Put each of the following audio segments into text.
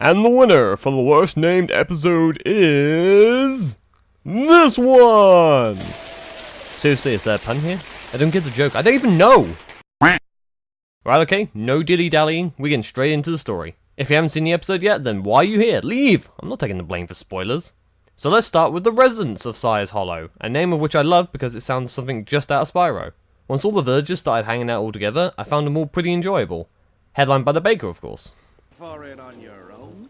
And the winner for the worst named episode is... this one! Seriously, is there a pun here? I don't get the joke. I don't even know! Right, okay, no dilly-dallying. We're getting straight into the story. If you haven't seen the episode yet, then why are you here? Leave! I'm not taking the blame for spoilers. So let's start with the residents of Sire's Hollow, a name of which I love because it sounds something just out of Spyro. Once all the villagers started hanging out all together, I found them all pretty enjoyable. Headlined by the baker, of course. For it on your own.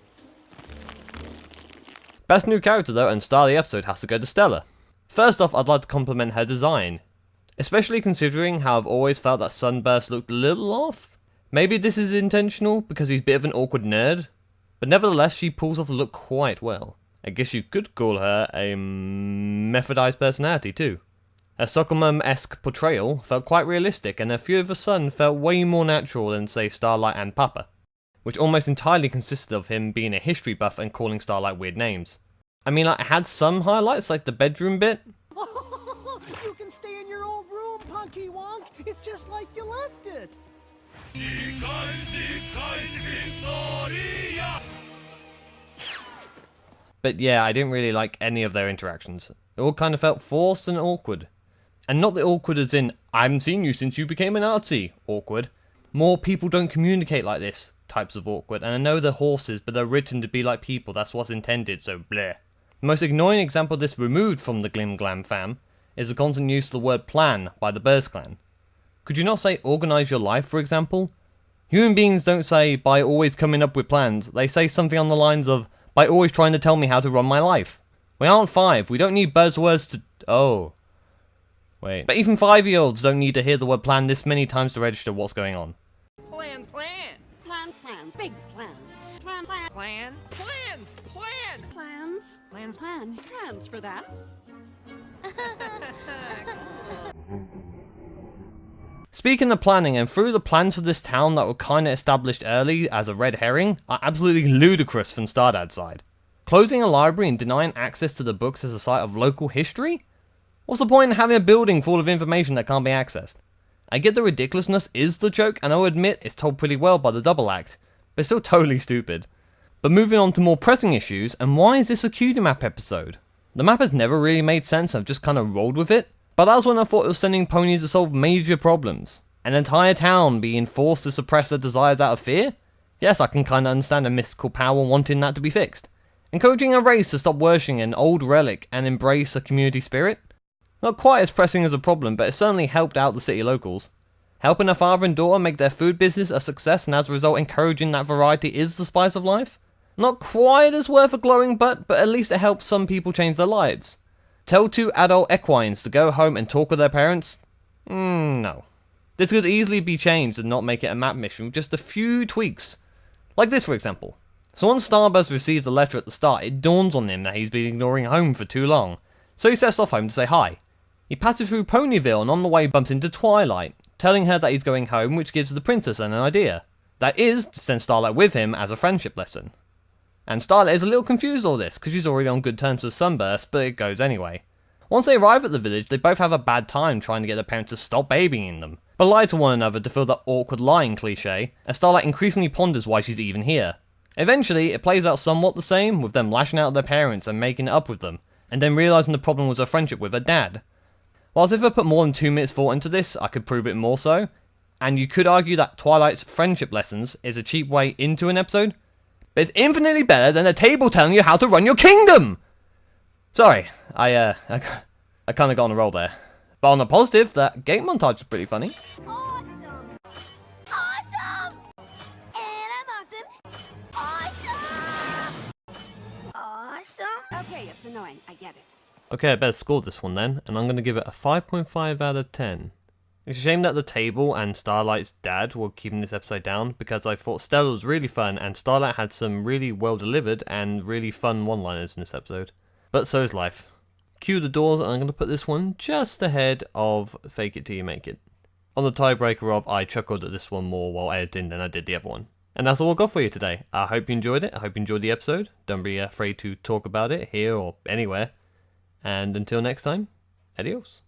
Best new character though, and star of the episode has to go to Stella. First off, I'd like to compliment her design. Especially considering how I've always felt that Sunburst looked a little off. Maybe this is intentional, because he's a bit of an awkward nerd. But nevertheless, she pulls off the look quite well. I guess you could call her a methodized personality too. Her soccer mum-esque portrayal felt quite realistic, and her view of her son felt way more natural than, say, Starlight and Papa, which almost entirely consisted of him being a history buff and calling Starlight weird names. I mean, I had some highlights, like the bedroom bit. You can stay in your old room, Punky Wonk. It's just like you left it. But yeah, I didn't really like any of their interactions. It all kind of felt forced and awkward. And not the awkward as in, I haven't seen you since you became a Nazi awkward. More people don't communicate like this types of awkward, and I know they're horses, but they're written to be like people, that's what's intended, so bleh. The most annoying example of this removed from the Glim Glam fam is the constant use of the word plan by the Burst clan. Could you not say organise your life, for example? Human beings don't say by always coming up with plans, they say something on the lines of by always trying to tell me how to run my life. We aren't 5, we don't need buzzwords to... oh. Wait. But even 5-year-olds don't need to hear the word plan this many times to register what's going on. Plans, plan. Plans, big plans. Plan, plans, plans for that. Speaking of planning, and through the plans for this town that were kinda established early as a red herring, are absolutely ludicrous from Stardad's side. Closing a library and denying access to the books as a site of local history? What's the point in having a building full of information that can't be accessed? I get the ridiculousness is the joke, and I'll admit it's told pretty well by the double act, but it's still totally stupid. But moving on to more pressing issues, and why is this a cutie map episode? The map has never really made sense, I've just kinda rolled with it, but that was when I thought it was sending ponies to solve major problems. An entire town being forced to suppress their desires out of fear? Yes, I can kinda understand a mystical power wanting that to be fixed. Encouraging a race to stop worshipping an old relic and embrace a community spirit? Not quite as pressing as a problem, but it certainly helped out the city locals. Helping a father and daughter make their food business a success and as a result encouraging that variety is the spice of life? Not quite as worth a glowing butt, but at least it helps some people change their lives. Tell 2 adult equines to go home and talk with their parents? No. This could easily be changed and not make it a map mission with just a few tweaks. Like this for example. So once Starburst receives a letter at the start, it dawns on him that he's been ignoring home for too long. So he sets off home to say hi. He passes through Ponyville and on the way bumps into Twilight, telling her that he's going home, which gives the princess an idea. That is, to send Starlight with him as a friendship lesson. And Starlight is a little confused all this, because she's already on good terms with Sunburst, but it goes anyway. Once they arrive at the village, they both have a bad time trying to get their parents to stop babying them, but lie to one another to fill that awkward lying cliche, as Starlight increasingly ponders why she's even here. Eventually, it plays out somewhat the same, with them lashing out at their parents and making it up with them, and then realising the problem was her friendship with her dad. Whilst if I put more than 2 minutes thought into this, I could prove it more so, and you could argue that Twilight's friendship lessons is a cheap way into an episode, but it's infinitely better than a table telling you how to run your kingdom! Sorry, I kinda got on a roll there. But on the positive, that gate montage is pretty funny. Awesome! Awesome! And I'm awesome! Awesome! Awesome! Okay, it's annoying, I get it. Okay, I better score this one then, and I'm going to give it a 5.5 out of 10. It's a shame that the table and Starlight's dad were keeping this episode down, because I thought Stella was really fun, and Starlight had some really well delivered and really fun one-liners in this episode. But so is life. Cue the doors, and I'm going to put this one just ahead of Fake It Till You Make It. On the tiebreaker of I chuckled at this one more while editing than I did the other one. And that's all I've got for you today. I hope you enjoyed it. I hope you enjoyed the episode. Don't be afraid to talk about it here or anywhere. And until next time, adios.